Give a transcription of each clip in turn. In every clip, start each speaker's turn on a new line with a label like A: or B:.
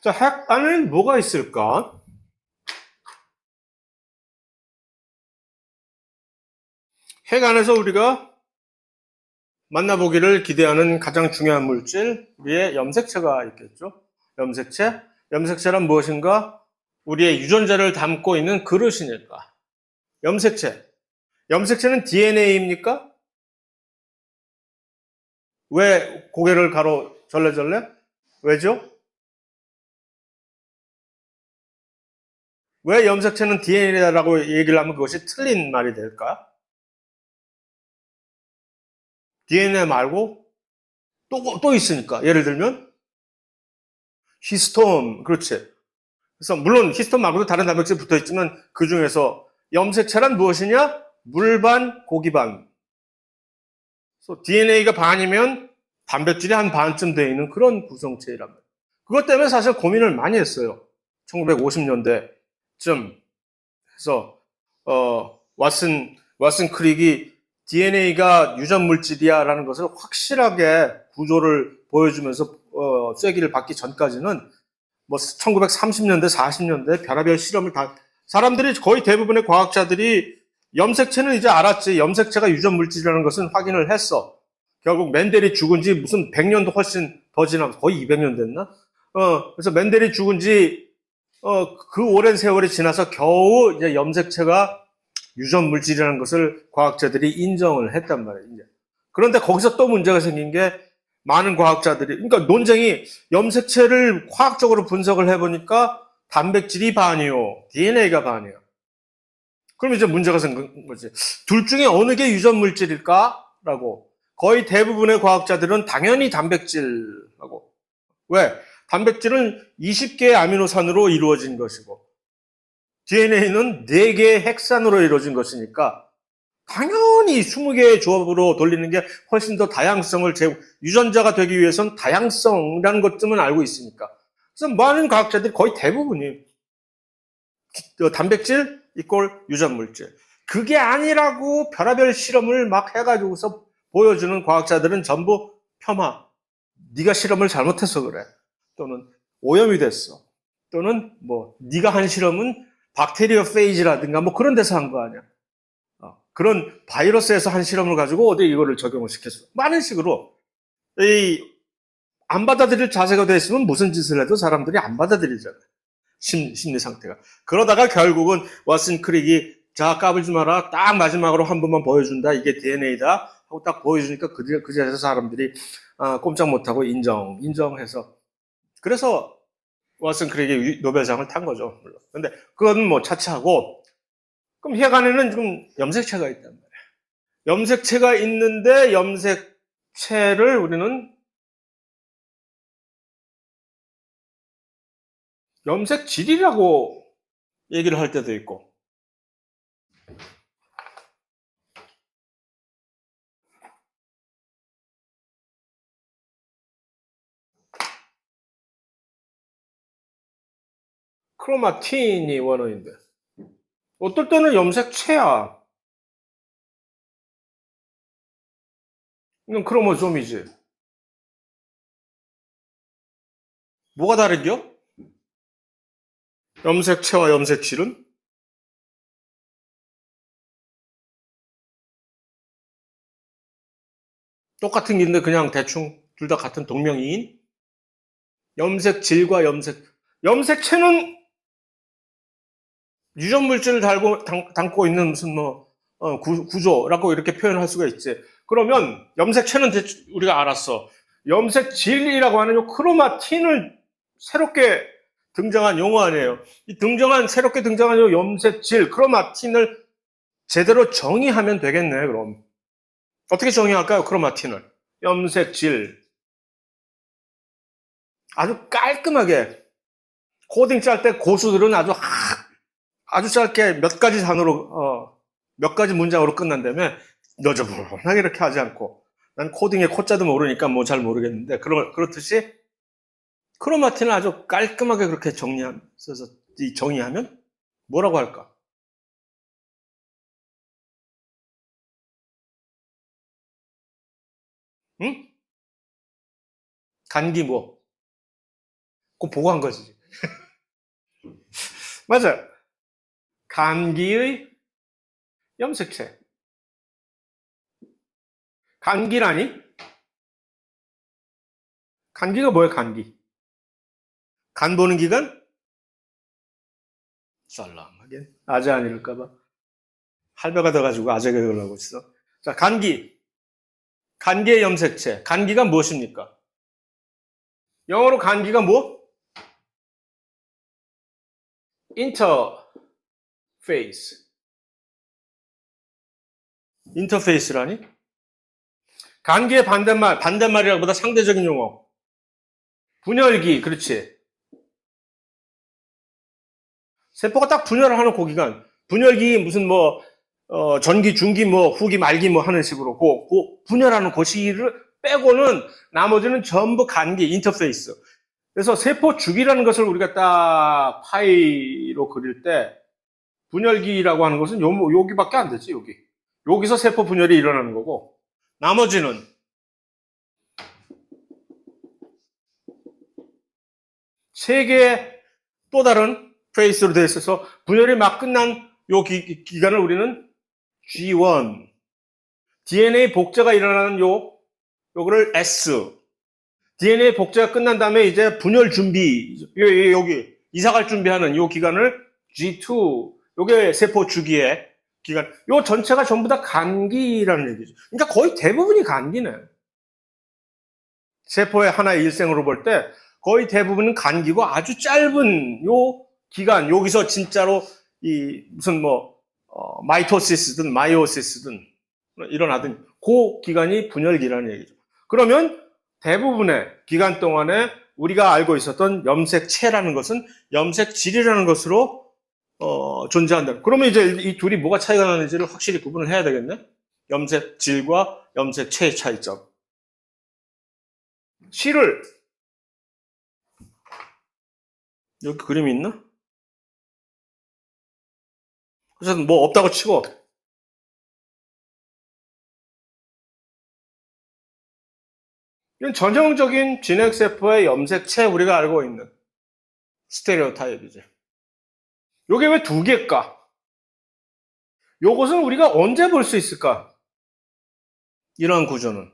A: 자, 핵 안에는 뭐가 있을까? 핵 안에서 우리가 만나보기를 기대하는 가장 중요한 물질, 우리의 염색체가 있겠죠. 염색체. 염색체란 무엇인가? 우리의 유전자를 담고 있는 그릇이니까. 염색체. 염색체는 DNA입니까? 왜 고개를 가로 절레절레? 왜죠? 왜 염색체는 DNA라고 얘기를 하면 그것이 틀린 말이 될까? DNA 말고 또 있으니까. 예를 들면 히스톤, 그렇지. 그래서 물론 히스톤 말고도 다른 단백질이 붙어 있지만 그 중에서 염색체란 무엇이냐? 물반, 고기반. 그래서 DNA가 반이면 단백질이 한 반쯤 되어 있는 그런 구성체이란 말이에요. 그것 때문에 사실 고민을 많이 했어요. 1950년대쯤 해서 왓슨 크릭이 DNA가 유전 물질이야라는 것을 확실하게 구조를 보여주면서 쐐기를 받기 전까지는 뭐 1930년대, 40년대 별의별 실험을 다 사람들이 거의 대부분의 과학자들이 염색체는 이제 알았지. 염색체가 유전 물질이라는 것은 확인을 했어. 결국 맨델이 죽은 지 무슨 100년도 훨씬 더 지나서 거의 200년 됐나? 그래서 맨델이 죽은 지 그 오랜 세월이 지나서 겨우 이제 염색체가 유전 물질이라는 것을 과학자들이 인정을 했단 말이에요. 이제. 그런데 거기서 또 문제가 생긴 게 많은 과학자들이, 그러니까 논쟁이 염색체를 과학적으로 분석을 해보니까 단백질이 반이요, DNA가 반이요. 그럼 이제 문제가 생긴 거지. 둘 중에 어느 게 유전 물질일까? 라고. 거의 대부분의 과학자들은 당연히 단백질하고. 왜? 단백질은 20개의 아미노산으로 이루어진 것이고, DNA는 4개의 핵산으로 이루어진 것이니까, 당연히 20개의 조합으로 돌리는 게 훨씬 더 다양성을 유전자가 되기 위해서는 다양성이라는 것쯤은 알고 있으니까. 그래서 많은 과학자들이 거의 대부분이 단백질 이꼴 유전물질. 그게 아니라고 별의별 실험을 막 해가지고서 보여주는 과학자들은 전부 폄하. 네가 실험을 잘못해서 그래. 또는 오염이 됐어. 또는 뭐 네가 한 실험은 박테리어 페이지라든가 뭐 그런 데서 한 거 아니야. 그런 바이러스에서 한 실험을 가지고 어디 이거를 적용을 시켰어. 많은 식으로 안 받아들일 자세가 돼 있으면 무슨 짓을 해도 사람들이 안 받아들이잖아요. 심리 상태가. 그러다가 결국은 왓슨 크릭이 자 까불지 마라. 딱 마지막으로 한 번만 보여준다. 이게 DNA다. 하고 딱 보여주니까 그 자리에서 사람들이 꼼짝 못하고 인정해서. 그래서 왓슨 크릭이 노벨상을 탄 거죠. 물론. 근데 그건 뭐 차치하고 그럼 핵 안에는 지금 염색체가 있단 말이에요. 염색체가 있는데 염색체를 우리는 염색질이라고 얘기를 할 때도 있고. 크로마틴이 원어인데. 어떨 때는 염색체야. 이건 크로모솜이지. 뭐가 다르겨? 염색체와 염색질은? 똑같은 긴데 그냥 대충 둘 다 같은 동명이인? 염색질과 염색체는 유전 물질을 담고 있는 무슨 뭐 구조라고 이렇게 표현할 수가 있지. 그러면 염색체는 우리가 알았어. 염색질이라고 하는 요 크로마틴을 새롭게 등장한 용어 아니에요. 새롭게 등장한 요 염색질, 크로마틴을 제대로 정의하면 되겠네, 그럼. 어떻게 정의할까요, 크로마틴을? 염색질. 아주 깔끔하게. 코딩 짤 때 고수들은 아주 짧게 몇 가지 단어로 몇 가지 문장으로 끝난다면 너저분하게 이렇게 하지 않고, 난 코딩의 코자도 모르니까 뭐 잘 모르겠는데, 그렇듯이 크로마틴을 아주 깔끔하게 그렇게 정의하면 뭐라고 할까? 응? 간기 뭐? 그거 보고 한 거지. 맞아요. 간기의 염색체. 간기라니? 간기가 뭐예요, 간기? 간 보는 기간? 썰렁하게. 아재 아닐까봐. 할배가 돼가지고 아재가 되려고 있어. 자, 간기. 간기의 염색체. 간기가 무엇입니까? 영어로 간기가 뭐? 인터페이스. 인터페이스라니? 간기의 반대말이라기보다 상대적인 용어. 분열기, 그렇지. 세포가 딱 분열을 하는 고기간. 분열기 무슨 뭐, 전기, 중기, 뭐, 후기, 말기 뭐 하는 식으로 분열하는 그 시기를 빼고는 나머지는 전부 간기, 인터페이스. 그래서 세포 주기라는 것을 우리가 딱 파이로 그릴 때 분열기라고 하는 것은 여기밖에 안 되지, 여기. 여기서 세포 분열이 일어나는 거고, 나머지는 세 개의 또 다른 페이스로 되어 있어서 분열이 막 끝난 요 기간을 우리는 G1, DNA 복제가 일어나는 요거를 S, DNA 복제가 끝난 다음에 이제 분열 준비, 여기 이사갈 준비하는 요 기간을 G2, 요게 세포 주기의 기간, 요 전체가 전부 다 간기라는 얘기죠. 그러니까 거의 대부분이 간기네. 세포의 하나의 일생으로 볼 때 거의 대부분은 간기고 아주 짧은 요 기간, 여기서 진짜로 이 무슨 뭐 마이토시스든 마이오시스든 일어나든 그 기간이 분열기라는 얘기죠. 그러면 대부분의 기간 동안에 우리가 알고 있었던 염색체라는 것은 염색질이라는 것으로 존재한다. 그러면 이제 이 둘이 뭐가 차이가 나는지를 확실히 구분을 해야 되겠네. 염색질과 염색체의 차이점. 실을 여기 그림이 있나? 그래서 뭐 없다고 치고 이건 전형적인 진핵세포의 염색체 우리가 알고 있는 스테레오타입이지. 요게 왜 두 개일까? 요것은 우리가 언제 볼 수 있을까? 이러한 구조는.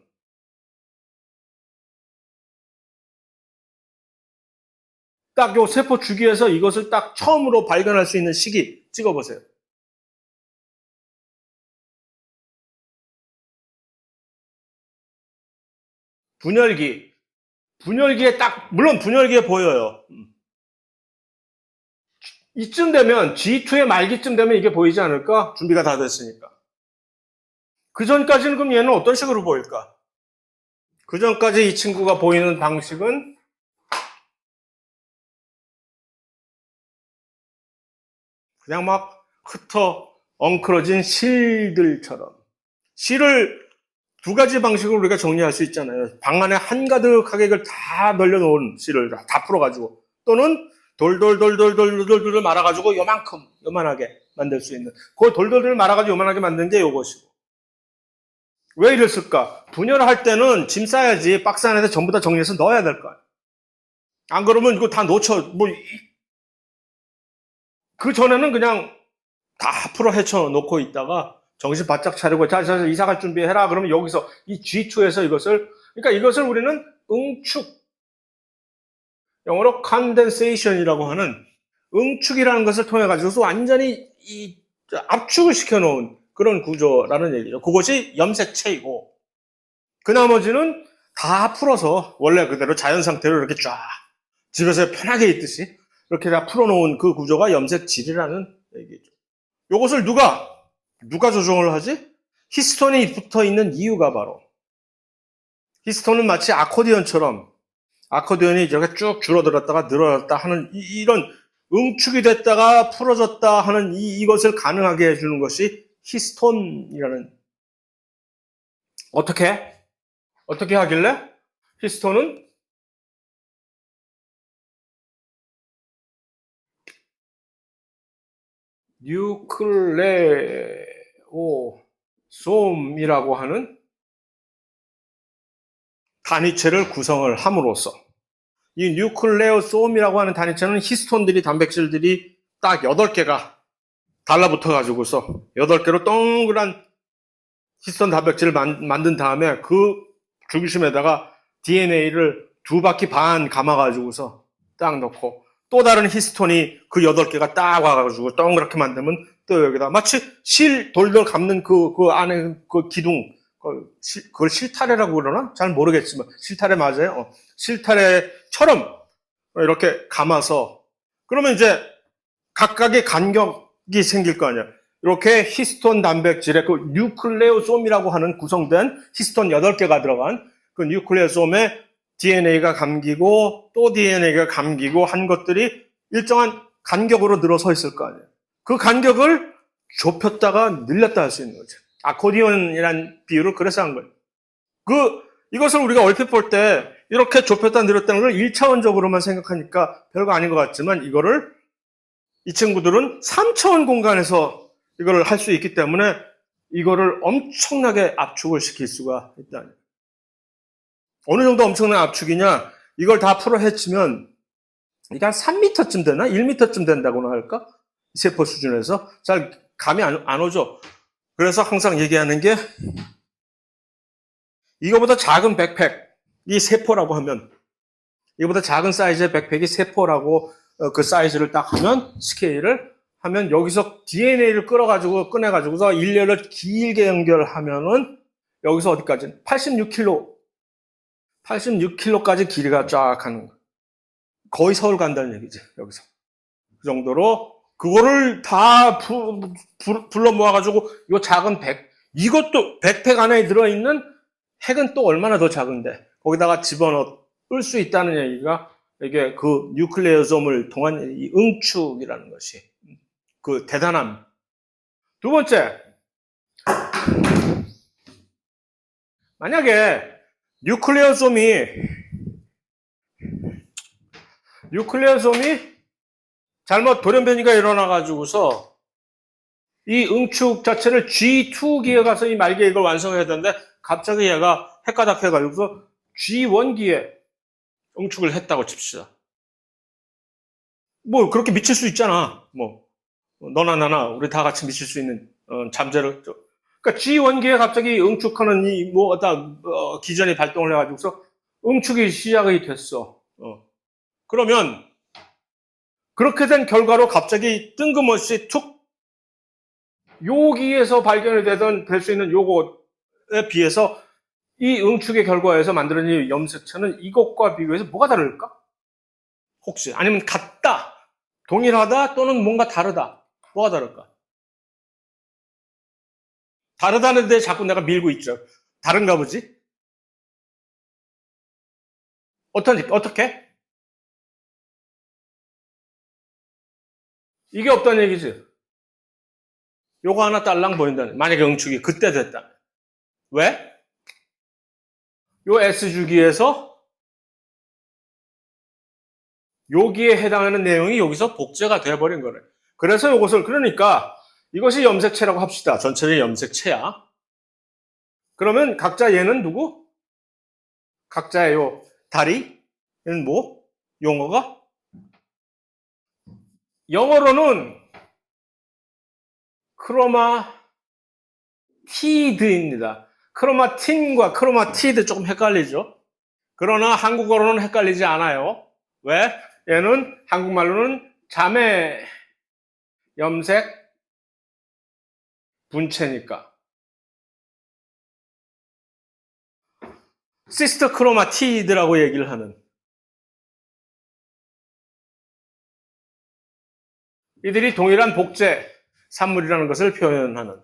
A: 딱 요 세포 주기에서 이것을 딱 처음으로 발견할 수 있는 시기 찍어보세요. 분열기. 분열기에 딱, 물론 분열기에 보여요. 이쯤 되면, G2의 말기쯤 되면 이게 보이지 않을까? 준비가 다 됐으니까. 그 전까지는 그럼 얘는 어떤 식으로 보일까? 그 전까지 이 친구가 보이는 방식은 그냥 막 흩어 엉클어진 실들처럼. 실을 두 가지 방식으로 우리가 정리할 수 있잖아요. 방 안에 한가득하게 이걸 다 널려놓은 실을 다 풀어가지고 또는 돌돌돌돌돌돌돌 말아가지고 요만하게 만들 수 있는 그 돌돌돌 말아가지고 요만하게 만든 게 요것이고. 왜 이랬을까? 분열할 때는 짐 싸야지 박스 안에다 전부 다 정리해서 넣어야 될 거야. 안 그러면 이거 다 놓쳐. 그 전에는 그냥 다 풀어 헤쳐 놓고 있다가 정신 바짝 차리고 자 이사 갈 준비해라. 그러면 여기서 이 G2에서 그러니까 이것을 우리는 응축, 영어로 condensation이라고 하는 응축이라는 것을 통해 가지고서 완전히 이 압축을 시켜 놓은 그런 구조라는 얘기죠. 그것이 염색체이고 그 나머지는 다 풀어서 원래 그대로 자연 상태로 이렇게 쫙 집에서 편하게 있듯이 이렇게 다 풀어놓은 그 구조가 염색질이라는 얘기죠. 이것을 누가 조종을 하지? 히스톤이 붙어 있는 이유가 바로 히스톤은 마치 아코디언처럼 아코디언이 이렇게 쭉 줄어들었다가 늘어났다 하는 이런 응축이 됐다가 풀어졌다 하는 이것을 가능하게 해주는 것이 히스톤이라는 어떻게 하길래 히스톤은 뉴클레오솜이라고 하는 단위체를 구성을 함으로써 이 뉴클레오솜이라고 하는 단위체는 히스톤들이 단백질들이 딱 8개가 달라붙어 가지고서 8개로 동그란 히스톤 단백질을 만든 다음에 그 중심에다가 DNA를 2바퀴 반 감아 가지고서 딱 넣고 또 다른 히스톤이 그 8개가 딱 와가지고 동그랗게 만들면 또 여기다 마치 실 돌돌 감는 그 안에 그 기둥 그걸 실타래라고 그러나? 잘 모르겠지만 실타래 맞아요. 실타래처럼 이렇게 감아서 그러면 이제 각각의 간격이 생길 거 아니야. 이렇게 히스톤 단백질의 그 뉴클레오솜이라고 하는 구성된 히스톤 8개가 들어간 그 뉴클레오솜에 DNA가 감기고 또 DNA가 감기고 한 것들이 일정한 간격으로 늘어서 있을 거 아니에요. 그 간격을 좁혔다가 늘렸다 할 수 있는 거죠. 아코디언이라는 비유를 그래서 한 거예요. 이것을 우리가 얼핏 볼 때 이렇게 좁혔다 늘렸다는 걸 1차원적으로만 생각하니까 별거 아닌 것 같지만 이 친구들은 3차원 공간에서 이거를 할 수 있기 때문에 이거를 엄청나게 압축을 시킬 수가 있다. 어느 정도 엄청난 압축이냐? 이걸 다 풀어 헤치면 이게 한 3m쯤 되나? 1m쯤 된다고나 할까? 세포 수준에서 잘 감이 안 오죠. 그래서 항상 얘기하는 게 이거보다 작은 백팩이 세포라고 하면 이거보다 작은 사이즈의 백팩이 세포라고 그 사이즈를 딱 하면 스케일을 하면 여기서 DNA를 꺼내가지고서 일렬을 길게 연결하면은 여기서 어디까지? 86km까지 길이가 쫙 가는 거예요. 거의 서울 간다는 얘기지, 여기서. 그 정도로 그거를 다 불러 모아가지고 요 작은 이것도 백팩 안에 들어있는 핵은 또 얼마나 더 작은데 거기다가 집어넣을 수 있다는 얘기가 이게 그 뉴클레오솜을 통한 이 응축이라는 것이 그 대단함. 두 번째, 만약에 뉴클레오솜이 잘못 돌연변이가 일어나가지고서 이 응축 자체를 G2기에 가서 이 말기에 이걸 완성해야 되는데 갑자기 얘가 헷가닥해가지고서 G1기에 응축을 했다고 칩시다. 뭐 그렇게 미칠 수 있잖아. 뭐 너나 나나 우리 다 같이 미칠 수 있는 잠재를. 그러니까 G1기에 갑자기 응축하는 기전이 발동을 해가지고서 응축이 시작이 됐어. 그러면 그렇게 된 결과로 갑자기 뜬금없이 요기에서 발견이 될 수 있는 요것에 비해서 이 응축의 결과에서 만들어진 이 염색체는 이것과 비교해서 뭐가 다를까? 혹시 아니면 같다, 동일하다 또는 뭔가 다르다. 뭐가 다를까? 다르다는 데 자꾸 내가 밀고 있죠. 다른가 보지? 어떻게? 이게 없다는 얘기지. 요거 하나 딸랑 보인다는. 만약에 응축이 그때 됐다. 왜? 요 S주기에서 여기에 해당하는 내용이 여기서 복제가 돼버린 거래. 그래서 그러니까 이것이 염색체라고 합시다. 전체의 염색체야. 그러면 각자 얘는 누구? 각자의 요 다리는 뭐? 용어가? 영어로는 크로마티드입니다. 크로마틴과 크로마티드 조금 헷갈리죠? 그러나 한국어로는 헷갈리지 않아요. 왜? 얘는 한국말로는 자매 염색 분체니까. 시스터 크로마티드라고 얘기를 하는. 이들이 동일한 복제 산물이라는 것을 표현하는.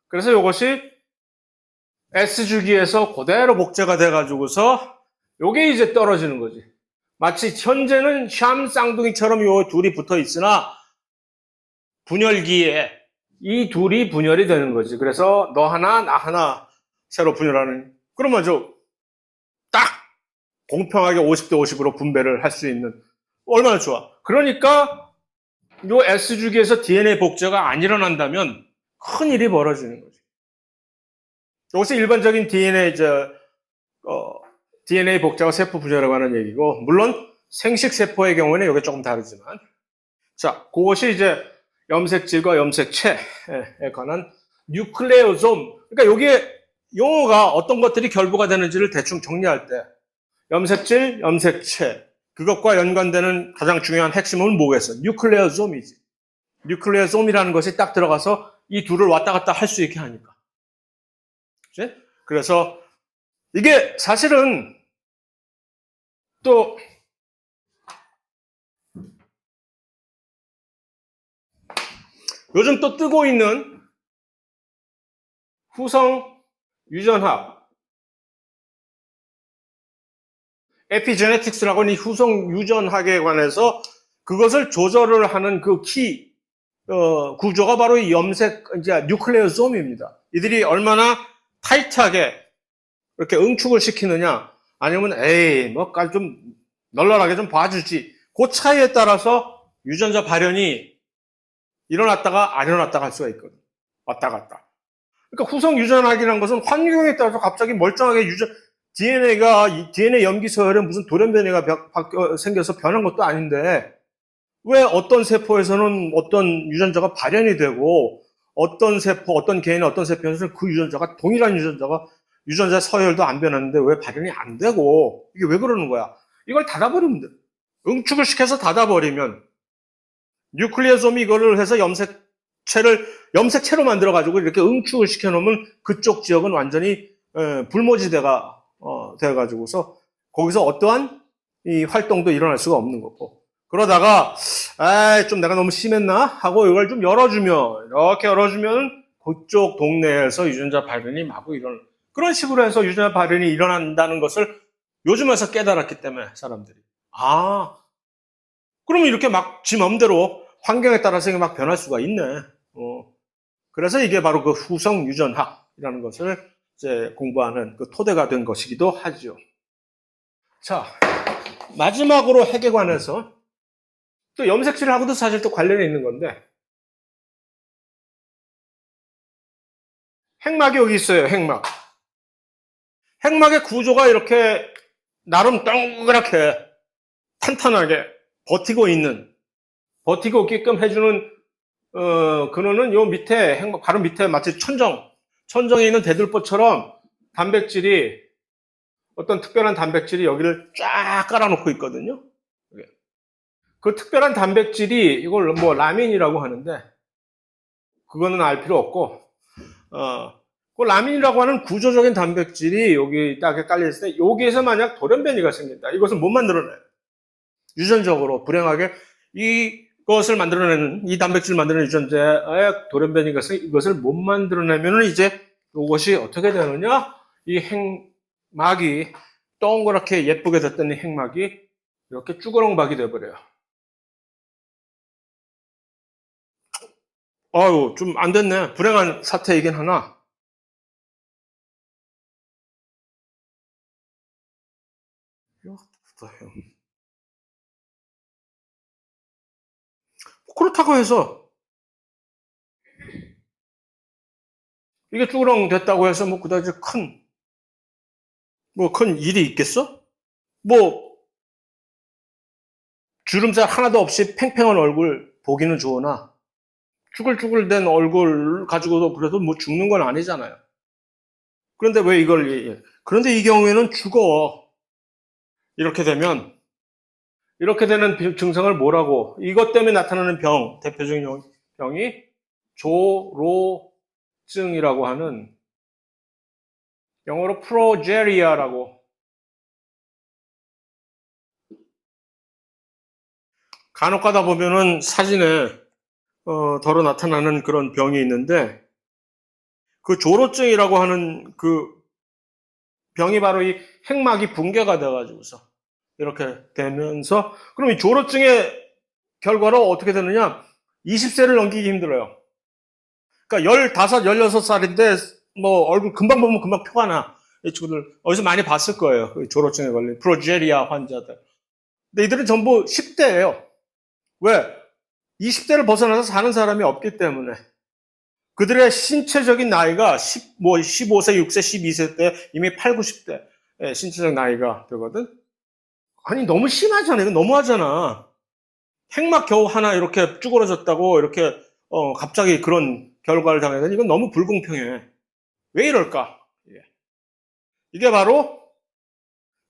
A: 그래서 이것이 S주기에서 그대로 복제가 돼가지고서 요게 이제 떨어지는 거지. 마치 현재는 샴 쌍둥이처럼 요 둘이 붙어 있으나 분열기에 이 둘이 분열이 되는 거지. 그래서 너 하나, 나 하나 새로 분열하는. 그러면 딱 공평하게 50대 50으로 분배를 할 수 있는. 얼마나 좋아. 그러니까 요 S주기에서 DNA 복제가 안 일어난다면 큰 일이 벌어지는 거지. 여기서 일반적인 DNA 복제와 세포 분열에 관한 얘기고, 물론 생식세포의 경우는 이게 조금 다르지만, 자, 그것이 이제 염색질과 염색체에 관한 뉴클레오솜. 그러니까 여기에 용어가 어떤 것들이 결부가 되는지를 대충 정리할 때, 염색질, 염색체, 그것과 연관되는 가장 중요한 핵심은 뭐겠어? 뉴클레오솜이지. 뉴클레오솜이라는 것이 딱 들어가서 이 둘을 왔다 갔다 할 수 있게 하니까. 그치? 그래서 이게 사실은 또 요즘 또 뜨고 있는 후성 유전학, 에피제네틱스라고 하는 이 후성 유전학에 관해서 그것을 조절을 하는 그 구조가 바로 이 이제 뉴클레오솜입니다. 이들이 얼마나 타이트하게 이렇게 응축을 시키느냐, 아니면 좀 널널하게 좀 봐주지. 그 차이에 따라서 유전자 발현이 일어났다가 안 일어났다가 할 수가 있거든. 왔다 갔다. 그러니까 후성 유전학이라는 것은 환경에 따라서 갑자기 멀쩡하게 DNA 염기 서열에 무슨 돌연변이가 생겨서 변한 것도 아닌데, 왜 어떤 세포에서는 어떤 유전자가 발현이 되고, 어떤 개인의 어떤 세포에서는 그 유전자가, 동일한 유전자 서열도 안 변했는데 왜 발현이 안 되고, 이게 왜 그러는 거야? 이걸 닫아버리면 돼. 응축을 시켜서 닫아버리면, 뉴클리오솜이 이거를 해서 염색체로 만들어가지고 이렇게 응축을 시켜놓으면 그쪽 지역은 완전히 불모지대가 돼가지고서 거기서 어떠한 이 활동도 일어날 수가 없는 거고. 그러다가 좀 내가 너무 심했나 하고 이걸 좀 이렇게 열어주면 그쪽 동네에서 유전자 발현이 마구 일어나는, 그런 식으로 해서 유전자 발현이 일어난다는 것을 요즘 와서 깨달았기 때문에 사람들이 그러면 이렇게 막 지 맘대로 환경에 따라서 막 변할 수가 있네. 그래서 이게 바로 그 후성 유전학이라는 것을 이제 공부하는 그 토대가 된 것이기도 하죠. 자, 마지막으로 핵에 관해서 또 염색질하고도 사실 또 관련이 있는 건데, 핵막이 여기 있어요. 핵막. 핵막의 구조가 이렇게 나름 동그랗게 탄탄하게 버티고 있게끔 해주는 근원은 요 밑에 핵막 바로 밑에 마치 천정에 있는 대들보처럼 어떤 특별한 단백질이 여기를 쫙 깔아놓고 있거든요. 그 특별한 단백질이 이걸 뭐 라민이라고 하는데, 그거는 알 필요 없고, 그 라민이라고 하는 구조적인 단백질이 여기 딱 깔려있을 때, 여기에서 만약 돌연변이가 생긴다. 이것을 못 만들어내요. 유전적으로 불행하게 이것을 만들어내는, 이 단백질을 만들어내는 유전자의 돌연변이가 이것을 못 만들어내면 이제 이것이 어떻게 되느냐? 이 핵막이 동그랗게 예쁘게 됐던 이 핵막이 이렇게 쭈그렁박이 돼버려요. 좀 안 됐네. 불행한 사태이긴 하나. 그렇다고 해서 이게 쭈그렁 됐다고 해서 뭐 그다지 큰 일이 있겠어? 뭐 주름살 하나도 없이 팽팽한 얼굴 보기는 좋으나 쭈글쭈글 된 얼굴 가지고도 그래도 뭐 죽는 건 아니잖아요. 그런데 그런데 이 경우에는 죽어. 이렇게 되는 증상을 뭐라고? 이것 때문에 나타나는 대표적인 병이 조로증이라고 하는, 영어로 프로제리아라고, 간혹 가다 보면은 사진에 덜어 나타나는 그런 병이 있는데, 그 조로증이라고 하는 그 병이 바로 이 핵막이 붕괴가 돼가지고서 이렇게 되면서, 그럼 이 조로증의 결과로 어떻게 되느냐? 20세를 넘기기 힘들어요. 그러니까 15, 16살인데 뭐 얼굴 금방 보면 금방 표가 나. 이 친구들 어디서 많이 봤을 거예요. 조로증에 걸린 프로제리아 환자들. 근데 이들은 전부 10대예요. 왜? 20대를 벗어나서 사는 사람이 없기 때문에. 그들의 신체적인 나이가 15세, 6세, 12세 때 이미 8, 90대 신체적 나이가 되거든. 아니 너무 심하잖아. 이거 너무하잖아. 핵막 겨우 하나 이렇게 쭈그러졌다고 이렇게 갑자기 그런 결과를 당하니 이건 너무 불공평해. 왜 이럴까? 이게 바로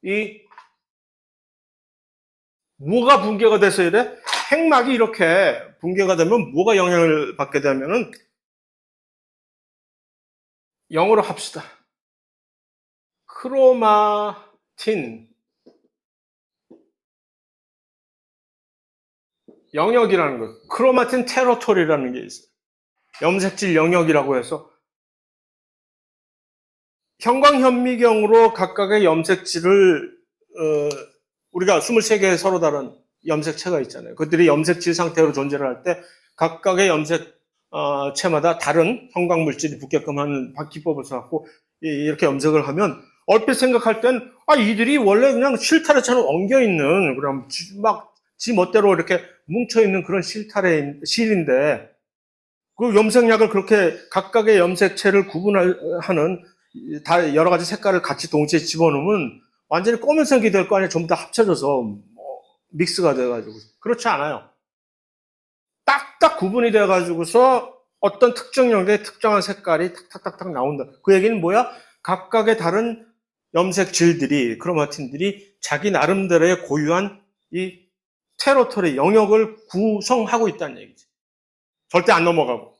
A: 이 뭐가 붕괴가 돼서 이래? 핵막이 이렇게 붕괴가 되면 뭐가 영향을 받게 되면은 영어로 합시다. 크로마틴 영역이라는 거. 크로마틴 테러토리라는 게 있어요. 염색질 영역이라고 해서 형광현미경으로 각각의 염색질을 우리가 23개의 서로 다른 염색체가 있잖아요. 그들이 염색질 상태로 존재를 할 때 각각의 염색체마다 다른 형광물질이 붙게끔 하는 기법을 써갖고 이렇게 염색을 하면 얼핏 생각할 땐 이들이 원래 그냥 실타래처럼 엉겨있는 그럼 막 지 멋대로 이렇게 뭉쳐있는 그런 실인데 그 염색약을 그렇게 각각의 염색체를 구분하는 다 여러 가지 색깔을 같이 동시에 집어넣으면 완전히 검은색이 될 거 아니에요. 전부 다 합쳐져서 믹스가 돼가지고. 그렇지 않아요. 딱딱 구분이 돼가지고서 어떤 특정 영역의 특정한 색깔이 탁탁탁탁 나온다. 그 얘기는 뭐야? 각각의 다른 염색질들이, 크로마틴들이 자기 나름대로의 고유한 이 테러토리, 영역을 구성하고 있다는 얘기지. 절대 안 넘어가고.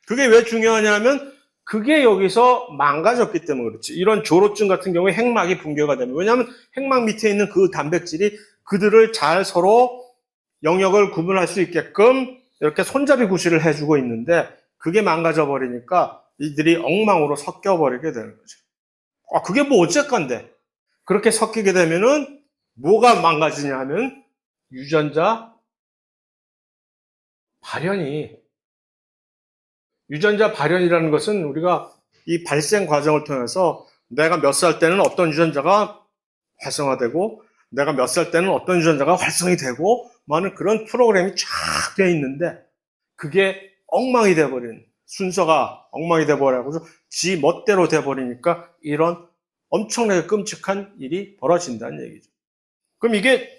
A: 그게 왜 중요하냐면 그게 여기서 망가졌기 때문에 그렇지. 이런 조로증 같은 경우에 핵막이 붕괴가 되면. 왜냐하면 핵막 밑에 있는 그 단백질이 그들을 잘 서로 영역을 구분할 수 있게끔 이렇게 손잡이 구실을 해주고 있는데 그게 망가져 버리니까 이들이 엉망으로 섞여 버리게 되는 거죠. 그게 뭐 어쨌건데. 그렇게 섞이게 되면은 뭐가 망가지냐 하면 유전자 발현이라는 것은 우리가 이 발생 과정을 통해서 내가 몇 살 때는 어떤 유전자가 활성화되고 내가 몇 살 때는 어떤 유전자가 활성이 되고 많은 그런 프로그램이 쫙 되어 있는데 그게 엉망이 돼버린 순서가 엉망이 돼버려서 지 멋대로 돼버리니까 이런 엄청나게 끔찍한 일이 벌어진다는 얘기죠. 그럼 이게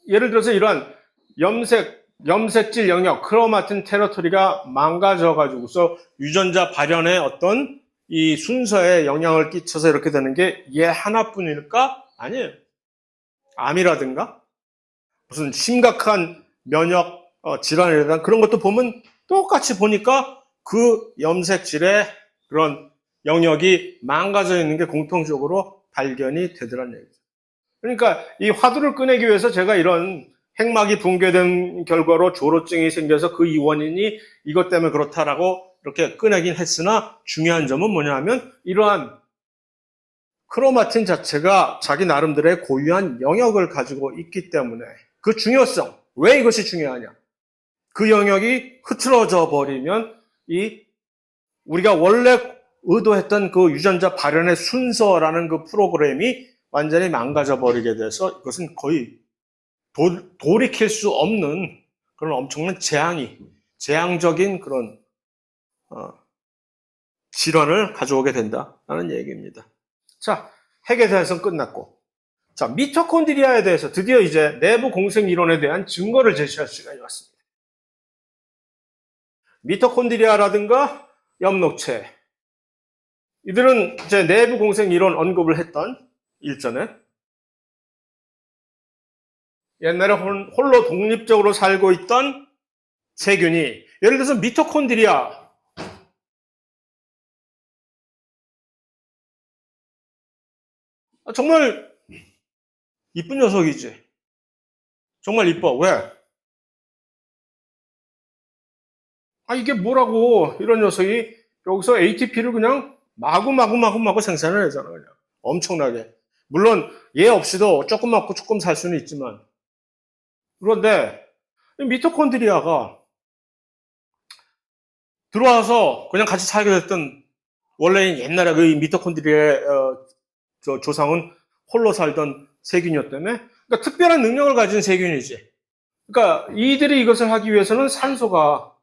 A: 예를 들어서 이런 염색질 영역, 크로마틴 테러토리가 망가져가지고서 유전자 발현에 어떤 이 순서에 영향을 끼쳐서 이렇게 되는 게 얘 하나뿐일까? 아니에요. 암이라든가 무슨 심각한 면역 질환이라든가 그런 것도 보면 똑같이 보니까 그 염색질의 그런 영역이 망가져 있는 게 공통적으로 발견이 되더라는 얘기죠. 그러니까 이 화두를 꺼내기 위해서 제가 이런 핵막이 붕괴된 결과로 조로증이 생겨서 그 원인이 이것 때문에 그렇다라고 이렇게 꺼내긴 했으나 중요한 점은 뭐냐 하면 이러한 크로마틴 자체가 자기 나름대로의 고유한 영역을 가지고 있기 때문에 그 중요성, 왜 이것이 중요하냐? 그 영역이 흐트러져 버리면 우리가 원래 의도했던 그 유전자 발현의 순서라는 그 프로그램이 완전히 망가져 버리게 돼서 이것은 거의 돌이킬 수 없는 그런 엄청난 재앙적인 그런 질환을 가져오게 된다는 얘기입니다. 자, 핵에 대해서는 끝났고, 자, 미토콘드리아에 대해서 드디어 이제 내부 공생 이론에 대한 증거를 제시할 시간이 왔습니다. 미토콘드리아라든가 엽록체, 이들은 이제 내부 공생 이론 언급을 했던 일전에 옛날에 홀로 독립적으로 살고 있던 세균이 예를 들어서 미토콘드리아 정말 이쁜 녀석이지. 정말 이뻐. 왜? 이게 뭐라고 이런 녀석이 여기서 ATP를 그냥 마구 생산을 하잖아. 그냥 엄청나게. 물론 얘 없이도 조금 먹고 조금 살 수는 있지만 그런데 미토콘드리아가 들어와서 그냥 같이 살게 됐던 원래 옛날에 그 미토콘드리아의 저 조상은 홀로 살던 세균이었다며. 그러니까 특별한 능력을 가진 세균이지. 그러니까 이들이 이것을 하기 위해서는 산소가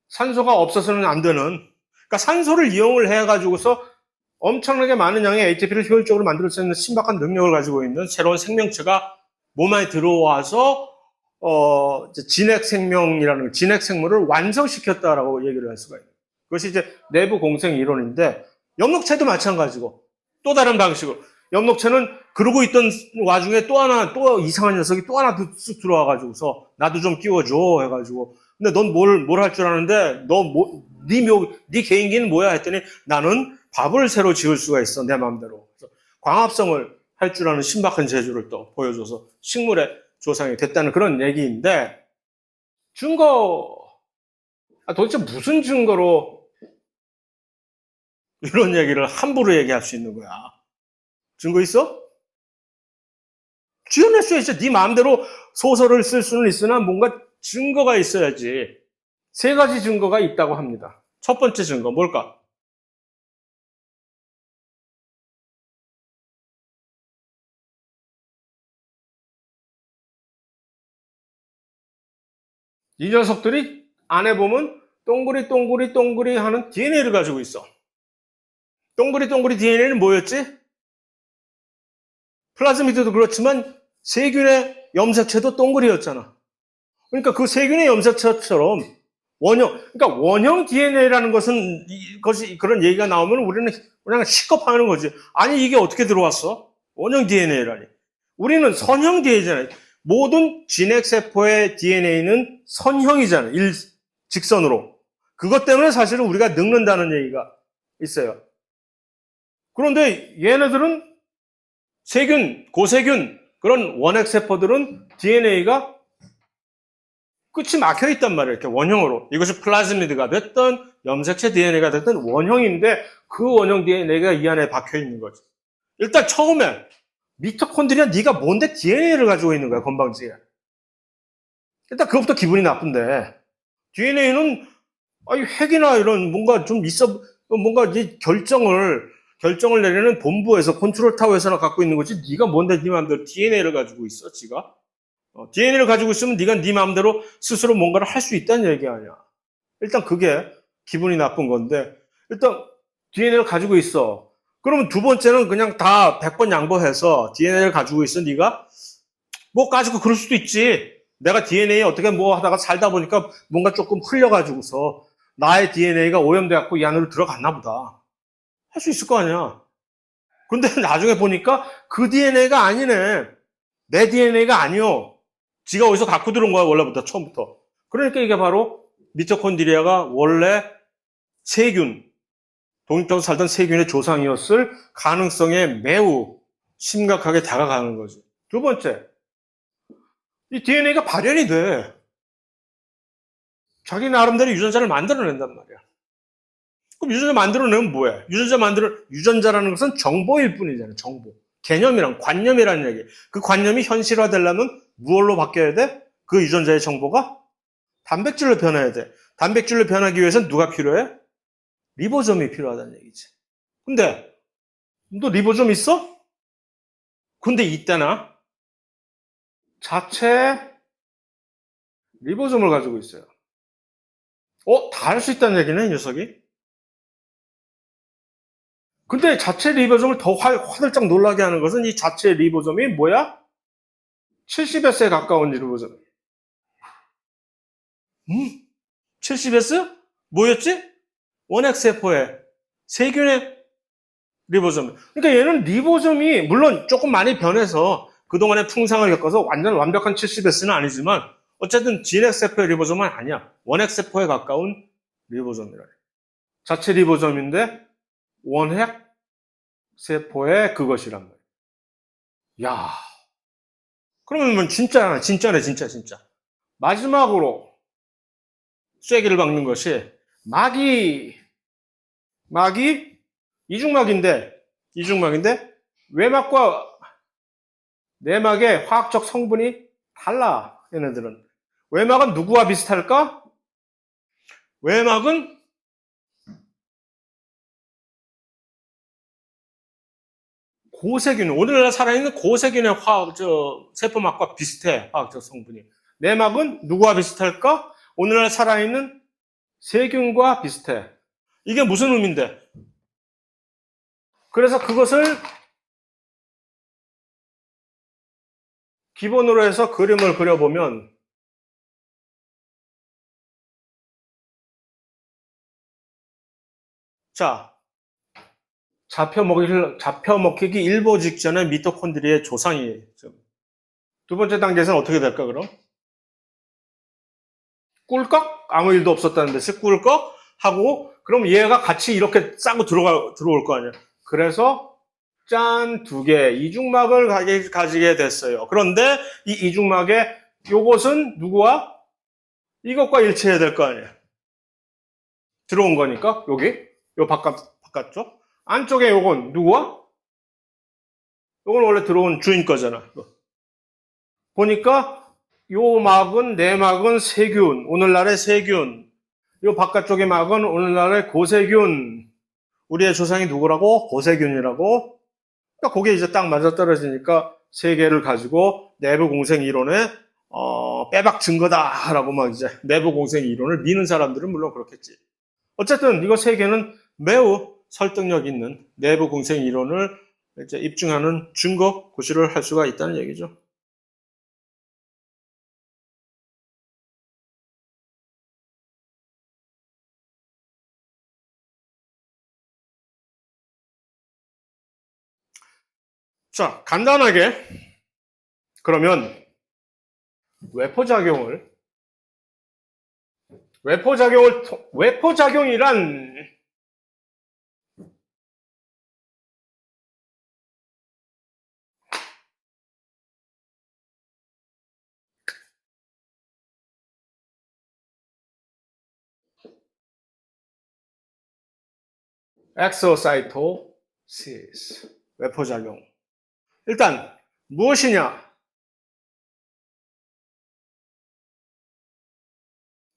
A: 없어서는 안 되는. 그러니까 산소를 이용을 해가지고서 엄청나게 많은 양의 ATP를 효율적으로 만들 수 있는 신박한 능력을 가지고 있는 새로운 생명체가 몸 안에 들어와서 진핵 생명이라는 진핵 생물을 완성시켰다라고 얘기를 할 수가 있는. 그것이 이제 내부 공생 이론인데 엽록체도 마찬가지고 또 다른 방식으로 엽록체는 그러고 있던 와중에 또 이상한 녀석이 또 하나 쑥 들어와가지고서 나도 좀 끼워줘 해가지고 근데 넌 뭘 할 줄 아는데 네 개인기는 뭐야 했더니 나는 밥을 새로 지을 수가 있어 내 마음대로. 그래서 광합성을 할 줄 아는 신박한 재주를 또 보여줘서 식물의 조상이 됐다는 그런 얘기인데 증거 도대체 무슨 증거로 이런 얘기를 함부로 얘기할 수 있는 거야? 증거 있어? 지어낼 수 있어. 네 마음대로 소설을 쓸 수는 있으나 뭔가 증거가 있어야지. 세 가지 증거가 있다고 합니다. 첫 번째 증거 뭘까? 이 녀석들이 안에 보면 동그리 하는 DNA를 가지고 있어. 동그리 DNA는 뭐였지? 플라즈미드도 그렇지만 세균의 염색체도 동그리였잖아. 그러니까 그 세균의 염색체처럼 그러니까 원형 DNA라는 것은 그런 얘기가 나오면 우리는 그냥 시겁하는 거지. 아니 이게 어떻게 들어왔어? 원형 DNA라니. 우리는 선형 DNA잖아요. 모든 진핵세포의 DNA는 선형이잖아요. 직선으로. 그것 때문에 사실은 우리가 늙는다는 얘기가 있어요. 그런데 얘네들은 고세균, 그런 원핵세포들은 DNA가 끝이 막혀 있단 말이에요. 이렇게 원형으로. 이것이 플라즈미드가 됐든 염색체 DNA가 됐든 원형인데 그 원형 DNA가 이 안에 박혀 있는 거죠. 일단 처음에 미토콘드리아 네가 뭔데 DNA를 가지고 있는 거야, 건방지게. 일단 그것부터 기분이 나쁜데 DNA는 핵이나 이런 뭔가 좀 뭔가 이 결정을 내리는 본부에서 컨트롤 타워에서나 갖고 있는 거지. 네가 뭔데 네 마음대로 DNA를 가지고 있어, 지가? DNA를 가지고 있으면 네가 네 마음대로 스스로 뭔가를 할 수 있다는 얘기 아니야. 일단 그게 기분이 나쁜 건데 일단 DNA를 가지고 있어. 그러면 두 번째는 그냥 다 100번 양보해서 DNA를 가지고 있어, 네가? 뭐 가지고 그럴 수도 있지. 내가 DNA 어떻게 뭐 하다가 살다 보니까 뭔가 조금 흘려가지고서 나의 DNA가 오염돼갖고 이 안으로 들어갔나 보다. 할 수 있을 거 아니야. 근데 나중에 보니까 그 DNA가 아니네. 내 DNA가 아니요. 지가 어디서 갖고 들어온 거야, 원래부터, 처음부터. 그러니까 이게 바로 미토콘드리아가 원래 독립적으로 살던 세균의 조상이었을 가능성에 매우 심각하게 다가가는 거지. 두 번째, 이 DNA가 발현이 돼. 자기 나름대로 유전자를 만들어낸단 말이야. 그럼 유전자 만들어내면 뭐야? 유전자라는 것은 정보일 뿐이잖아요, 정보. 관념이라는 얘기. 그 관념이 현실화되려면 무엇로 바뀌어야 돼? 그 유전자의 정보가 단백질로 변해야 돼. 단백질로 변하기 위해서는 누가 필요해? 리보솜이 필요하다는 얘기지. 근데 너 리보솜 있어? 근데 이때나 자체 리보솜을 가지고 있어요. 다 할 수 있다는 얘기네, 이 녀석이. 근데 자체 리보솜을 더 화들짝 놀라게 하는 것은 이 자체 리보솜이 뭐야? 70S에 가까운 리보솜. 70S? 뭐였지? 원핵세포의 세균의 리보솜. 그러니까 얘는 리보솜이 물론 조금 많이 변해서 그동안의 풍상을 겪어서 완전 완벽한 70S는 아니지만 어쨌든 진핵세포의 리보솜은 아니야. 원핵세포에 가까운 리보솜이라. 자체 리보솜인데 원핵세포의 그것이란 말이야. 야, 그러면 진짜네, 진짜. 마지막으로 쐐기를 박는 것이 막이 이중막인데 외막과 내막의 화학적 성분이 달라. 얘네들은 외막은 누구와 비슷할까? 외막은 고세균, 오늘날 살아있는 고세균의 세포막과 비슷해, 화학적 성분이. 내막은 누구와 비슷할까? 오늘날 살아있는 세균과 비슷해. 이게 무슨 의미인데? 그래서 그것을 기본으로 해서 그림을 그려보면 자, 잡혀먹히기 일보 직전에 미토콘드리아의 조상이에요. 두 번째 단계에서는 어떻게 될까, 그럼? 꿀꺽? 아무 일도 없었다는 듯이 꿀꺽? 하고, 그럼 얘가 같이 이렇게 싸고 들어올 거 아니야. 그래서, 짠, 두 개, 이중막을 가지게 됐어요. 그런데, 이 이중막에 요것은 누구와? 이것과 일치해야 될 거 아니야. 들어온 거니까, 여기. 요 바깥쪽. 안쪽에 요건 누구와? 요건 원래 들어온 주인 거잖아. 보니까 요 막은 내막은 세균, 오늘날의 세균. 요 바깥쪽의 막은 오늘날의 고세균. 우리의 조상이 누구라고? 고세균이라고. 그러니까 그게 이제 딱 맞아떨어지니까 세 개를 가지고 내부 공생 이론에 빼박 증거다라고 막 이제 내부 공생 이론을 미는 사람들은 물론 그렇겠지. 어쨌든 이거 세 개는 매우 설득력 있는 내부 공생 이론을 이제 입증하는 증거 구실을 할 수가 있다는 얘기죠. 자, 간단하게 그러면 외포작용이란 엑소사이토시스, 외포작용. 일단 무엇이냐?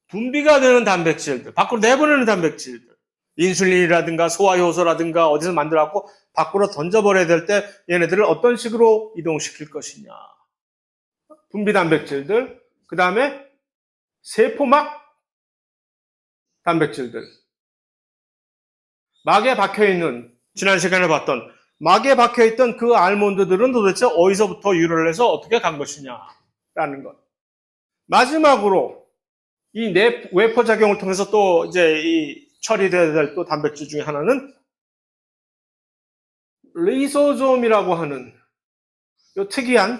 A: 분비가 되는 단백질들, 밖으로 내보내는 단백질들. 인슐린이라든가 소화효소라든가 어디서 만들어갖고 밖으로 던져버려야 될 때 얘네들을 어떤 식으로 이동시킬 것이냐. 분비 단백질들, 그 다음에 세포막 단백질들. 막에 박혀있는, 지난 시간에 봤던 막에 박혀있던 그 알몬드들은 도대체 어디서부터 유래를 해서 어떻게 간 것이냐라는 것. 마지막으로 이 외포작용을 통해서 또 이제 이 처리돼야 될 또 단백질 중에 하나는 리소솜이라고 하는 요 특이한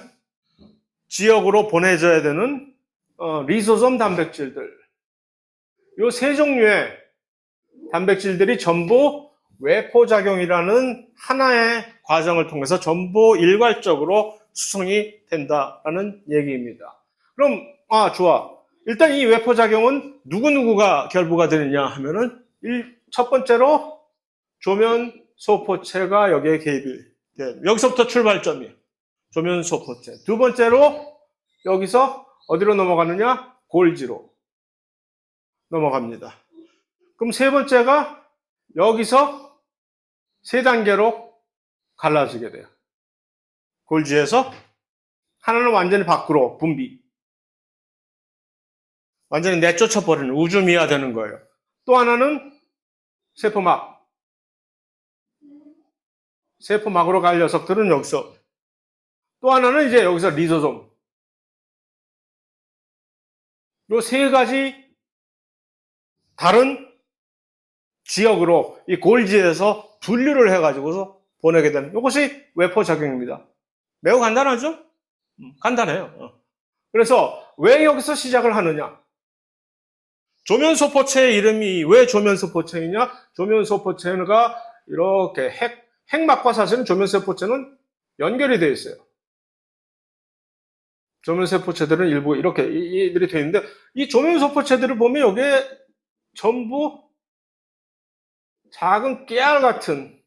A: 지역으로 보내져야 되는 리소솜 단백질들. 요 세 종류의 단백질들이 전부 외포작용이라는 하나의 과정을 통해서 전부 일괄적으로 수송이 된다라는 얘기입니다. 그럼 좋아. 일단 이 외포작용은 누구누구가 결부가 되느냐 하면은 첫 번째로 조면소포체가 여기에 개입이 돼. 여기서부터 출발점이에요. 조면소포체. 두 번째로 여기서 어디로 넘어가느냐? 골지로 넘어갑니다. 그럼 세 번째가 여기서 세 단계로 갈라지게 돼요. 골지에서 하나는 완전히 밖으로 분비. 완전히 내쫓아버리는 우주미화 되는 거예요. 또 하나는 세포막. 세포막으로 갈 녀석들은 여기서. 또 하나는 이제 여기서 리소솜. 이 세 가지 다른 지역으로 이 골지에서 분류를 해가지고서 보내게 되는 이것이 외포작용입니다. 매우 간단하죠? 간단해요. 그래서 왜 여기서 시작을 하느냐? 조면소포체의 이름이 왜 조면소포체이냐? 조면소포체가 이렇게 핵막과 사실은 조면소포체는 연결이 되어 있어요. 조면세포체들은 일부 이렇게 이들이 되어 있는데 이 조면세포체들을 보면 여기에 전부 작은 깨알 같은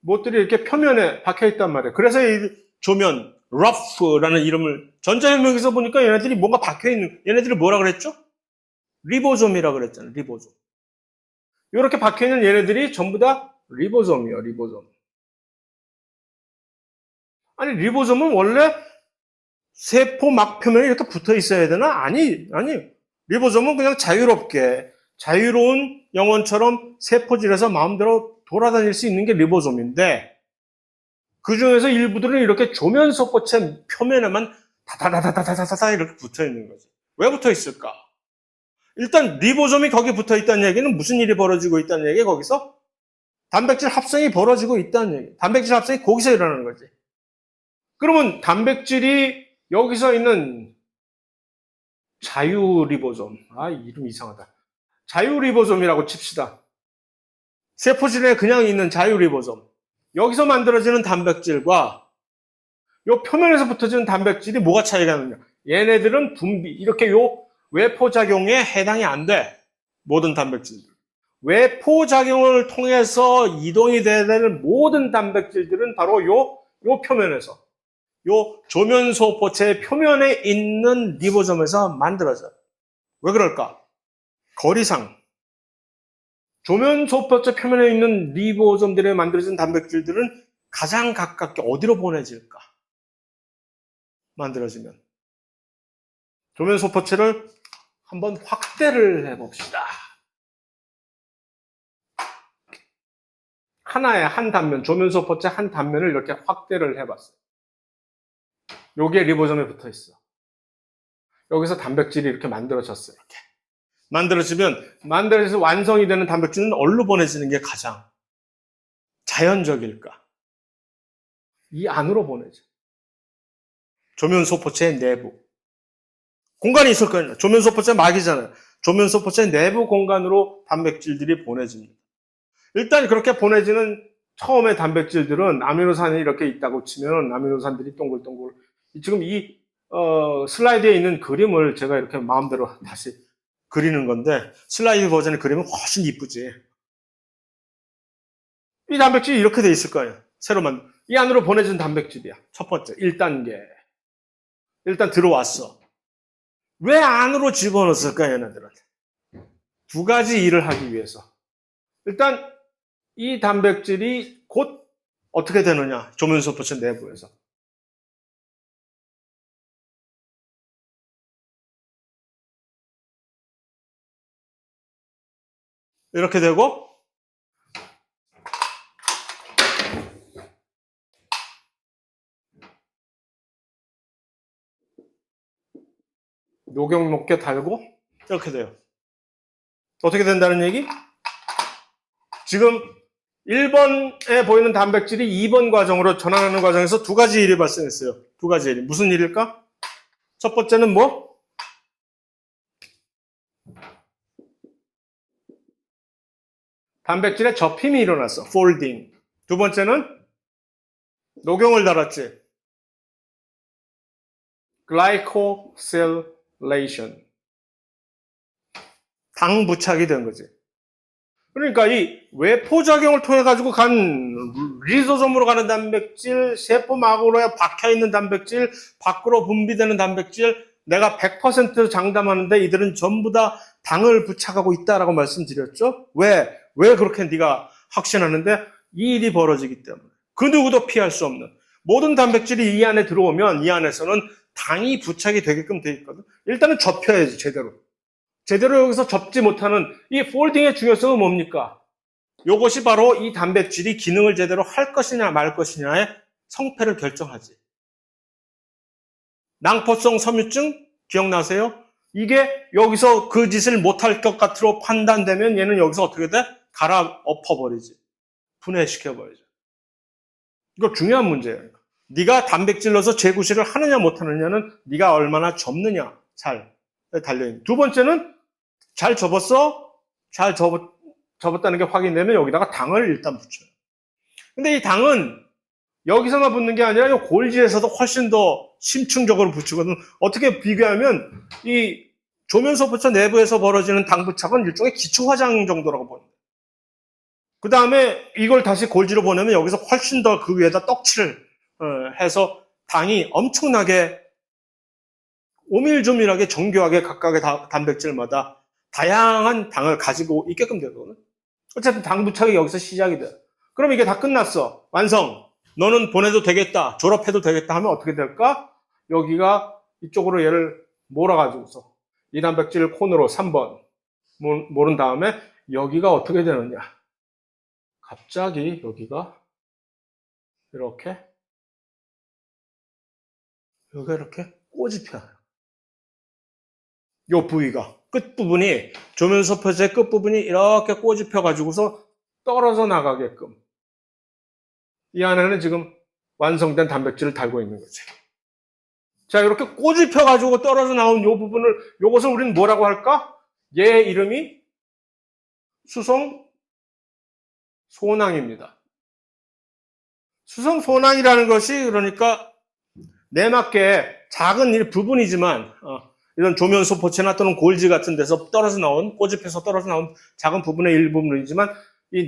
A: 못들이 이렇게 표면에 박혀 있단 말이에요. 그래서 이 조면, 러프라는 이름을 전자현미에서 보니까 얘네들이 뭔가 박혀 있는 얘네들이 뭐라 그랬죠? 리보솜이라 그랬잖아요. 리보솜. 이렇게 박혀있는 얘네들이 전부 다 리보솜이에요. 리보솜. 아니 리보솜은 원래 세포 막 표면에 이렇게 붙어 있어야 되나? 아니. 리보솜은 그냥 자유롭게 자유로운 영혼처럼 세포질에서 마음대로 돌아다닐 수 있는 게 리보솜인데 그 중에서 일부들은 이렇게 조면소포체 표면에만 다다다다다다다 이렇게 붙어 있는 거지. 왜 붙어 있을까? 일단 리보솜이 거기 붙어 있다는 얘기는 무슨 일이 벌어지고 있다는 얘기? 거기서 단백질 합성이 벌어지고 있다는 얘기. 단백질 합성이 거기서 일어나는 거지. 그러면 단백질이 여기서 있는 자유리보솜. 이름 이상하다. 자유리보솜이라고 칩시다. 세포질에 그냥 있는 자유리보솜. 여기서 만들어지는 단백질과 요 표면에서 붙어지는 단백질이 뭐가 차이가 나느냐. 얘네들은 분비, 이렇게 요 외포작용에 해당이 안 돼. 모든 단백질들. 외포작용을 통해서 이동이 돼야 되는 모든 단백질들은 바로 요 표면에서, 요 조면소포체 표면에 있는 리보솜에서 만들어져요. 왜 그럴까? 거리상. 조면소포체 표면에 있는 리보솜들에 만들어진 단백질들은 가장 가깝게 어디로 보내질까? 만들어지면. 조면소포체를 한번 확대를 해봅시다. 하나의 한 단면, 조면소포체 한 단면을 이렇게 확대를 해봤어요. 요게 리보솜에 붙어 있어. 여기서 단백질이 이렇게 만들어졌어요. 이렇게. 만들어져서 완성이 되는 단백질은 어디로 보내지는 게 가장 자연적일까? 이 안으로 보내죠. 조면소포체 내부. 공간이 있을 거예요. 조면소포체 막이잖아요. 조면소포체 내부 공간으로 단백질들이 보내집니다. 일단 그렇게 보내지는 처음에 단백질들은 아미노산이 이렇게 있다고 치면 아미노산들이 동글동글. 지금 이 슬라이드에 있는 그림을 제가 이렇게 마음대로 다시 그리는 건데 슬라이드 버전의 그림은 훨씬 이쁘지. 이 단백질이 이렇게 돼 있을 거예요. 새로 만든. 이 안으로 보내진 단백질이야. 첫 번째 1단계. 일단 들어왔어. 왜 안으로 집어넣었을까 얘네들은? 두 가지 일을 하기 위해서. 일단 이 단백질이 곧 어떻게 되느냐? 조면소포체 내부에서. 이렇게 되고 녹용 높게 달고 이렇게 돼요. 어떻게 된다는 얘기? 지금 1번에 보이는 단백질이 2번 과정으로 전환하는 과정에서 두 가지 일이 발생했어요. 두 가지 일이. 무슨 일일까? 첫 번째는 뭐? 단백질의 접힘이 일어났어. 폴딩. 두 번째는 녹용을 달았지. 글라이코실레이션. 당 부착이 된 거지. 그러니까 이 외포작용을 통해 가지고 간 리소솜으로 가는 단백질, 세포막으로 박혀있는 단백질, 밖으로 분비되는 단백질, 내가 100% 장담하는데 이들은 전부 다 당을 부착하고 있다라고 말씀드렸죠? 왜 그렇게 네가 확신하는데 이 일이 벌어지기 때문에. 그 누구도 피할 수 없는. 모든 단백질이 이 안에 들어오면 이 안에서는 당이 부착이 되게끔 돼 있거든. 일단은 접혀야지, 제대로. 제대로 여기서 접지 못하는 이 폴딩의 중요성은 뭡니까? 이것이 바로 이 단백질이 기능을 제대로 할 것이냐 말 것이냐의 성패를 결정하지. 낭포성 섬유증 기억나세요? 이게 여기서 그 짓을 못할 것 같으로 판단되면 얘는 여기서 어떻게 돼? 갈아엎어버리지. 분해시켜버리죠. 이거 중요한 문제예요. 네가 단백질 넣어서 재구실을 하느냐 못하느냐는 네가 얼마나 접느냐 잘 달려있는. 두 번째는 잘 접었어? 잘 접었다는 게 확인되면 여기다가 당을 일단 붙여요. 근데 이 당은 여기서만 붙는 게 아니라 이 골지에서도 훨씬 더 심층적으로 붙이거든. 어떻게 비교하면 이 조면소포체 내부에서 벌어지는 당 부착은 일종의 기초화장 정도라고 보입니다. 그 다음에 이걸 다시 골지로 보내면 여기서 훨씬 더 그 위에다 떡칠을 해서 당이 엄청나게 오밀조밀하게 정교하게 각각의 단백질마다 다양한 당을 가지고 있게끔 되거든. 어쨌든 당 부착이 여기서 시작이 돼. 그럼 이게 다 끝났어. 완성. 너는 보내도 되겠다. 졸업해도 되겠다 하면 어떻게 될까? 여기가 이쪽으로 얘를 몰아가지고서 이 단백질 콘으로 3번 모른 다음에 여기가 어떻게 되느냐. 갑자기 여기가 이렇게 여기가 이렇게 꼬집혀요. 요 부위가 끝부분이 조면소표제 끝부분이 이렇게 꼬집혀 가지고서 떨어져 나가게끔 이 안에는 지금 완성된 단백질을 달고 있는 거지. 자, 이렇게 꼬집혀 가지고 떨어져 나온 요 부분을 요것을 우리는 뭐라고 할까? 얘 이름이 수성 소낭입니다. 수성 소낭이라는 것이 그러니까 내막계 작은 부분이지만 이런 조면소포체나 또는 골지 같은 데서 떨어져 나온 꼬집혀서 떨어져 나온 작은 부분의 일부분이지만 이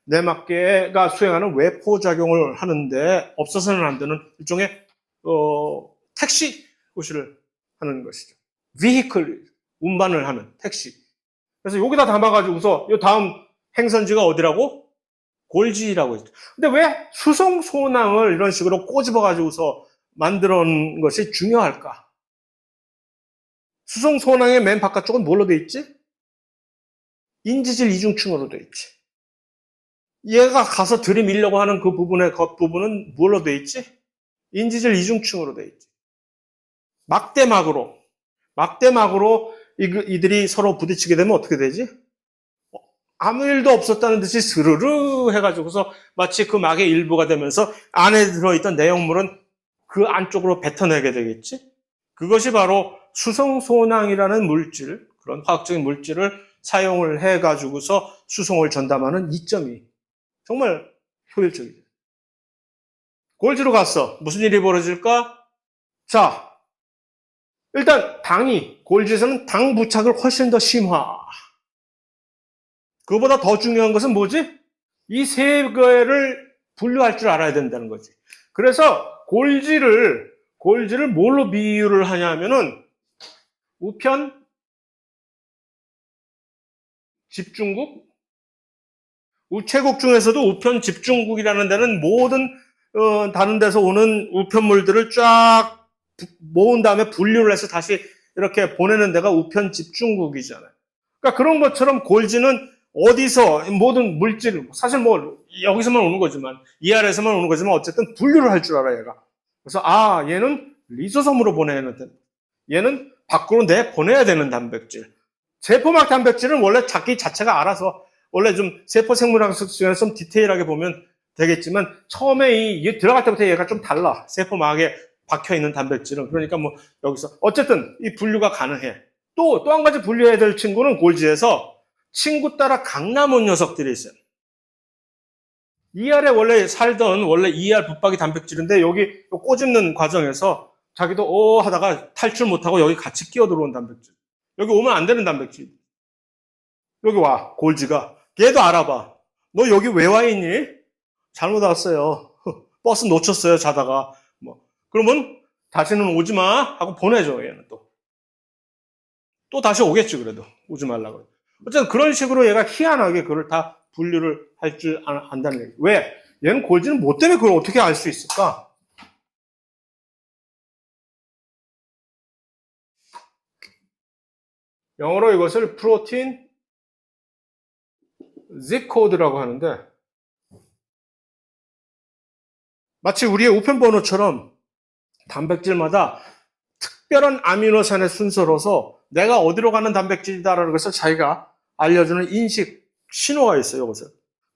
A: 내막계가 수행하는 외포작용을 하는데 없어서는 안 되는 일종의 택시 호시를 하는 것이죠. vehicle 운반을 하는 택시. 그래서 여기다 담아가지고서 이 다음 행선지가 어디라고? 골지라고 했죠. 근데 왜 수성소낭을 이런 식으로 꼬집어가지고서 만들어 놓은 것이 중요할까? 수성소낭의 맨 바깥쪽은 뭘로 돼 있지? 인지질 이중층으로 돼 있지. 얘가 가서 들이밀려고 하는 그 부분의 겉부분은 뭘로 돼 있지? 인지질 이중층으로 돼 있지. 막대막으로 이들이 서로 부딪히게 되면 어떻게 되지? 아무 일도 없었다는 듯이 스르르 해가지고서 마치 그 막의 일부가 되면서 안에 들어있던 내용물은 그 안쪽으로 뱉어내게 되겠지? 그것이 바로 수성소낭이라는 물질, 그런 화학적인 물질을 사용을 해가지고서 수송을 전담하는 이점이 정말 효율적이죠. 골지로 갔어. 무슨 일이 벌어질까? 자, 일단 골지에서는 당 부착을 훨씬 더 심화. 그거보다 더 중요한 것은 뭐지? 이 세 개를 분류할 줄 알아야 된다는 거지. 그래서 골지를 뭘로 비유를 하냐면은 우편 집중국, 우체국 중에서도 우편 집중국이라는 데는 모든 다른 데서 오는 우편물들을 쫙 모은 다음에 분류를 해서 다시 이렇게 보내는 데가 우편 집중국이잖아요. 그러니까 그런 것처럼 골지는 어디서 모든 물질, 사실 뭐 여기서만 오는 거지만 이 아래에서만 오는 거지만 어쨌든 분류를 할 줄 알아 얘가. 그래서 얘는 리소솜으로 보내는 얘는 밖으로 내보내야 되는 단백질. 세포막 단백질은 원래 자기 자체가 알아서 원래 좀 세포 생물학 중에서 좀 디테일하게 보면 되겠지만 처음에 이 들어갈 때부터 얘가 좀 달라. 세포막에 박혀 있는 단백질은. 그러니까 뭐 여기서 어쨌든 이 분류가 가능해. 또 한 가지 분류해야 될 친구는 골지에서 친구 따라 강남 온 녀석들이 있어요. ER에 원래 살던 원래 ER 붙박이 단백질인데 여기 꼬집는 과정에서 자기도 하다가 탈출 못하고 여기 같이 끼어 들어온 단백질. 여기 오면 안 되는 단백질. 여기 와, 골지가. 얘도 알아봐. 너 여기 왜 와 있니? 잘못 왔어요. 버스 놓쳤어요, 자다가. 그러면 다시는 오지 마 하고 보내줘, 얘는 또. 또 다시 오겠지, 그래도. 오지 말라고. 어쨌든 그런 식으로 얘가 희한하게 그걸 다 분류를 할 줄 안다는 얘기. 왜? 얘는 골지는 뭐 때문에 그걸 어떻게 알 수 있을까? 영어로 이것을 프로틴 zip 코드라고 하는데 마치 우리의 우편번호처럼 단백질마다 특별한 아미노산의 순서로서 내가 어디로 가는 단백질이다라는 것을 자기가 알려주는 인식 신호가 있어요. 이것을.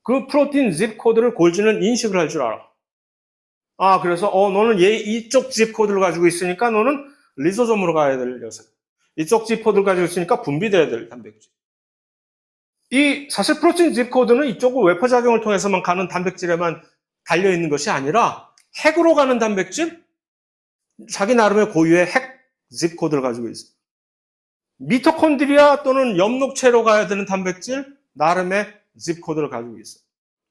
A: 그 프로틴 zip 코드를 골지는 인식을 할 줄 알아. 그래서 너는 이쪽 zip 코드를 가지고 있으니까 너는 리소솜으로 가야 될 녀석. 이쪽 zip 코드를 가지고 있으니까 분비돼야 될 단백질. 사실 프로틴 zip 코드는 이쪽으로 외포작용을 통해서만 가는 단백질에만 달려있는 것이 아니라 핵으로 가는 단백질? 자기 나름의 고유의 핵 zip 코드를 가지고 있어. 미토콘드리아 또는 엽록체로 가야 되는 단백질? 나름의 zip 코드를 가지고 있어.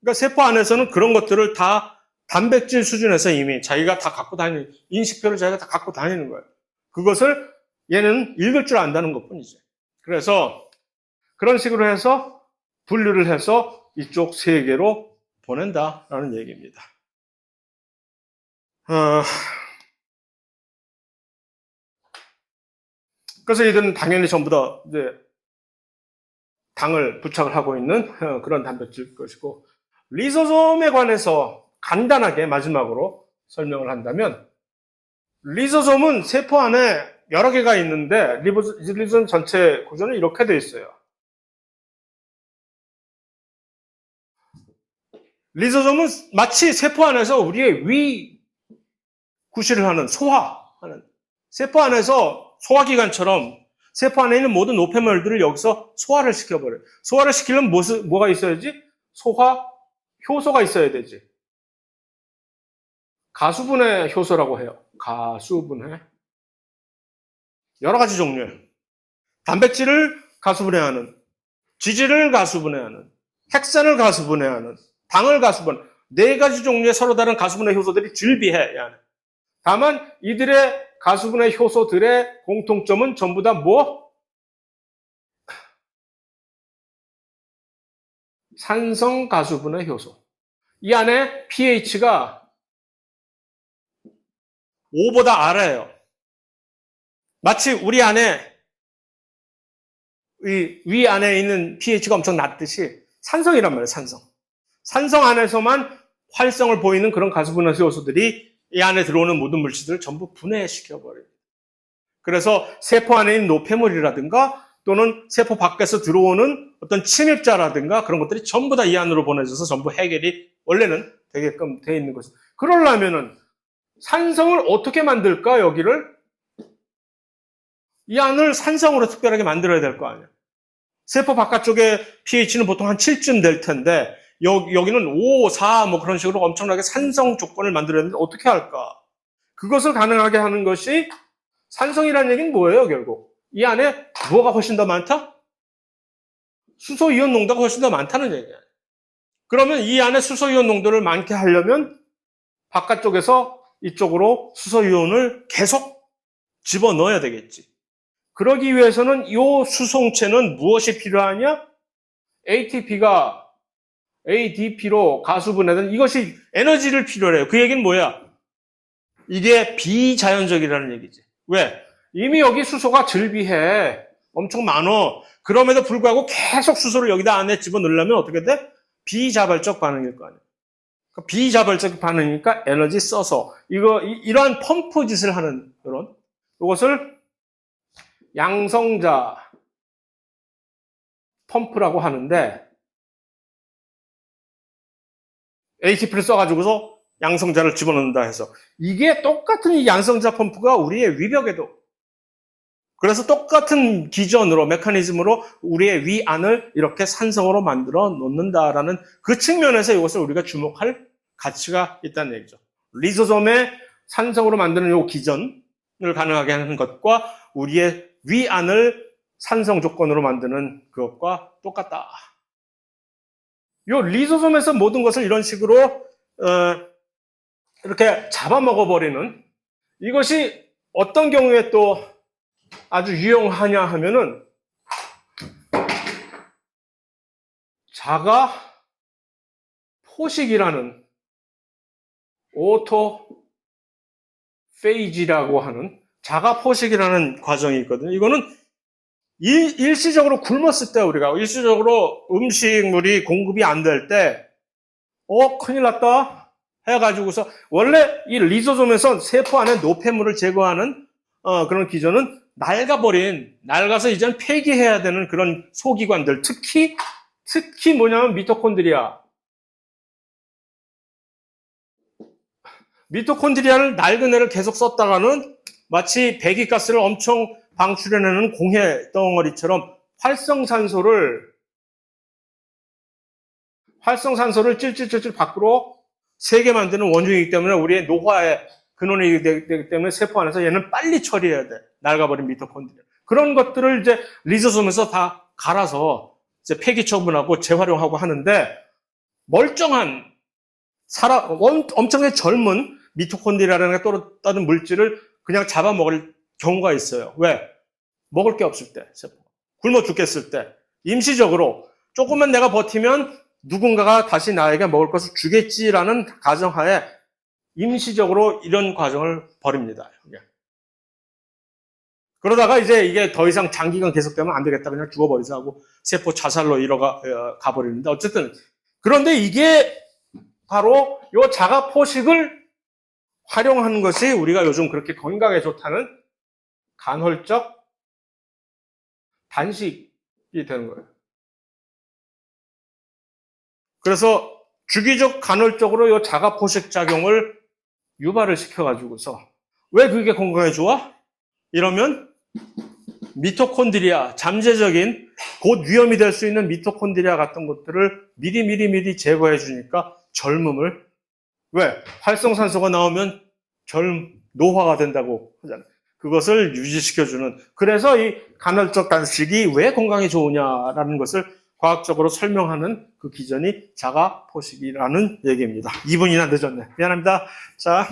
A: 그러니까 세포 안에서는 그런 것들을 다 단백질 수준에서 이미 자기가 다 갖고 다니는, 인식표를 자기가 다 갖고 다니는 거예요. 그것을 얘는 읽을 줄 안다는 것 뿐이지. 그래서 그런 식으로 해서 분류를 해서 이쪽 세 개로 보낸다라는 얘기입니다. 그래서 이들은 당연히 전부 다 이제 당을 부착을 하고 있는 그런 단백질 것이고, 리소솜에 관해서 간단하게 마지막으로 설명을 한다면, 리소솜은 세포 안에 여러 개가 있는데 리소솜 전체 구조는 이렇게 되어 있어요. 리소솜은 마치 세포 안에서 우리의 위 구실을 하는, 소화하는, 세포 안에서 소화기관처럼 세포 안에 있는 모든 노폐물들을 여기서 소화를 시켜버려요. 소화를 시키려면 뭐가 있어야지? 소화 효소가 있어야 되지. 가수분해 효소라고 해요. 가수분해. 여러 가지 종류예요. 단백질을 가수분해하는, 지질을 가수분해하는, 핵산을 가수분해하는, 당을 가수분해. 네 가지 종류의 서로 다른 가수분해 효소들이 질비해. 다만 이들의 가수분해 효소들의 공통점은 전부 다 뭐? 산성 가수분해 효소. 이 안에 pH가 5보다 아래예요. 마치 우리 안에 위 안에 있는 pH가 엄청 낮듯이 산성이란 말이에요. 산성 안에서만 활성을 보이는 그런 가수분해 효소들이 이 안에 들어오는 모든 물질들을 전부 분해시켜버려요. 그래서 세포 안에 있는 노폐물이라든가 또는 세포 밖에서 들어오는 어떤 침입자라든가 그런 것들이 전부 다 이 안으로 보내져서 전부 해결이 원래는 되게끔 돼 있는 것이죠. 그러려면은 산성을 어떻게 만들까, 여기를? 이 안을 산성으로 특별하게 만들어야 될 거 아니야. 세포 바깥쪽에 pH는 보통 한 7쯤 될 텐데, 여기는 5, 4, 뭐 그런 식으로 엄청나게 산성 조건을 만들어야 되는데 어떻게 할까? 그것을 가능하게 하는 것이 산성이라는 얘기는 뭐예요, 결국? 이 안에 뭐가 훨씬 더 많다? 수소이온 농도가 훨씬 더 많다는 얘기야. 그러면 이 안에 수소이온 농도를 많게 하려면 바깥쪽에서 이쪽으로 수소이온을 계속 집어넣어야 되겠지. 그러기 위해서는 이 수송체는 무엇이 필요하냐? ADP로 가수분해된 이것이 에너지를 필요로 해요. 그 얘기는 뭐야? 이게 비자연적이라는 얘기지. 왜? 이미 여기 수소가 즐비해. 엄청 많어. 그럼에도 불구하고 계속 수소를 여기다 안에 집어넣으려면 어떻게 돼? 비자발적 반응일 거 아니야. 그러니까 비자발적 반응이니까 에너지 써서 이러한 펌프 짓을 하는 그런 이것을 양성자 펌프라고 하는데, ATP를 써가지고서 양성자를 집어넣는다 해서 이게 똑같은 이 양성자 펌프가 우리의 위벽에도, 그래서 똑같은 기전으로 메커니즘으로 우리의 위 안을 이렇게 산성으로 만들어 놓는다라는 그 측면에서 이것을 우리가 주목할 가치가 있다는 얘기죠. 리소솜의 산성으로 만드는 이 기전을 가능하게 하는 것과 우리의 위 안을 산성 조건으로 만드는 그것과 똑같다. 이 리소솜에서 모든 것을 이런 식으로 이렇게 잡아먹어버리는 이것이 어떤 경우에 또 아주 유용하냐 하면은 자가 포식이라는 오토페이지라고 하는 자가 포식이라는 과정이 있거든요. 이거는 일시적으로 굶었을 때, 우리가 일시적으로 음식물이 공급이 안 될 때 큰일 났다 해가지고서, 원래 이 리소솜에서 세포 안에 노폐물을 제거하는 그런 기전은 낡아서 이제는 폐기해야 되는 그런 소기관들, 특히 뭐냐면 미토콘드리아를 낡은 애를 계속 썼다가는 마치 배기가스를 엄청 방출해내는 공해 덩어리처럼 활성산소를 찔찔찔찔 밖으로 새게 만드는 원흉이기 때문에 우리의 노화의 근원이 되기 때문에 세포 안에서 얘는 빨리 처리해야 돼. 낡아버린 미토콘드리아. 그런 것들을 이제 리소솜에서 다 갈아서 이제 폐기 처분하고 재활용하고 하는데, 멀쩡한 엄청나게 젊은 미토콘드리아라는 다른 물질을 그냥 잡아먹을 경우가 있어요. 왜? 먹을 게 없을 때, 세포가. 굶어 죽겠을 때 임시적으로 조금만 내가 버티면 누군가가 다시 나에게 먹을 것을 주겠지라는 가정하에 임시적으로 이런 과정을 벌입니다. 그러다가 이제 이게 더 이상 장기간 계속되면 안 되겠다. 그냥 죽어버리자 하고 세포 자살로 가버리는데 어쨌든 그런데 이게 바로 이 자가 포식을 활용하는 것이 우리가 요즘 그렇게 건강에 좋다는 간헐적 단식이 되는 거예요. 그래서 주기적 간헐적으로 이 자가 포식 작용을 유발을 시켜가지고서 왜 그게 건강에 좋아? 이러면 미토콘드리아, 잠재적인 곧 위험이 될 수 있는 미토콘드리아 같은 것들을 미리 제거해 주니까 젊음을 왜? 활성산소가 나오면 노화가 된다고 하잖아요. 그것을 유지시켜주는 그래서 이 간헐적 단식이 왜 건강에 좋으냐라는 것을 과학적으로 설명하는 그 기전이 자가 포식이라는 얘기입니다. 2분이나 늦었네. 미안합니다. 자.